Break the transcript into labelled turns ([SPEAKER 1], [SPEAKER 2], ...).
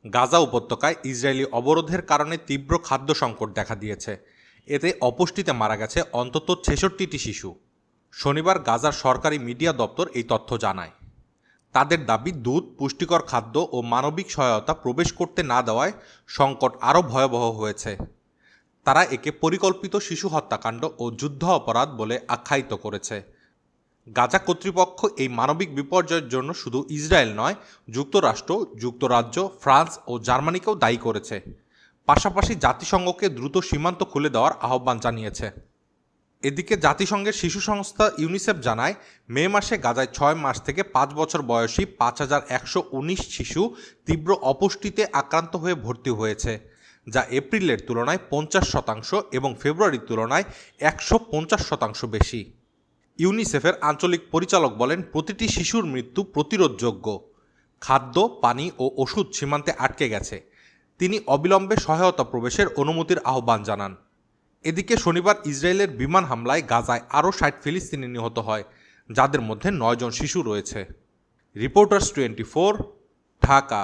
[SPEAKER 1] গাজা উপত্যকায় ইসরায়েলি অবরোধের কারণে তীব্র খাদ্য সংকট দেখা দিয়েছে। এতে অপুষ্টিতে মারা গেছে অন্তত ৬৬টি শিশু। শনিবার গাজার সরকারি মিডিয়া দপ্তর এই তথ্য জানায়। তাদের দাবি, দুধ, পুষ্টিকর খাদ্য ও মানবিক সহায়তা প্রবেশ করতে না দেওয়ায় সংকট আরও ভয়াবহ হয়েছে। তারা একে পরিকল্পিত শিশু হত্যাকাণ্ড ও যুদ্ধ অপরাধ বলে আখ্যায়িত করেছে। গাজা কর্তৃপক্ষ এই মানবিক বিপর্যয়ের জন্য শুধু ইসরায়েল নয়, যুক্তরাষ্ট্র, যুক্তরাজ্য, ফ্রান্স ও জার্মানিকেও দায়ী করেছে। পাশাপাশি জাতিসংঘকে দ্রুত সীমান্ত খুলে দেওয়ার আহ্বান জানিয়েছে। এদিকে জাতিসংঘের শিশু সংস্থা ইউনিসেফ জানায়, মে মাসে গাজায় ৬ মাস থেকে ৫ বছর বয়সী ৫,১১৯ শিশু তীব্র অপুষ্টিতে আক্রান্ত হয়ে ভর্তি হয়েছে, যা এপ্রিলের তুলনায় ৫০% এবং ফেব্রুয়ারির তুলনায় ১৫০% বেশি। ইউনিসেফের আঞ্চলিক পরিচালক বলেন, প্রতিটি শিশুর মৃত্যু প্রতিরোধযোগ্য। খাদ্য, পানি ও ওষুধ সীমান্তে আটকে গেছে। তিনি অবিলম্বে সহায়তা প্রবেশের অনুমতির আহ্বান জানান। এদিকে শনিবার ইসরায়েলের বিমান হামলায় গাজায় আরও ৬০ ফিলিস্তিনি নিহত হয়, যাদের মধ্যে ৯ জন শিশু রয়েছে। রিপোর্টার্স 24, ঢাকা।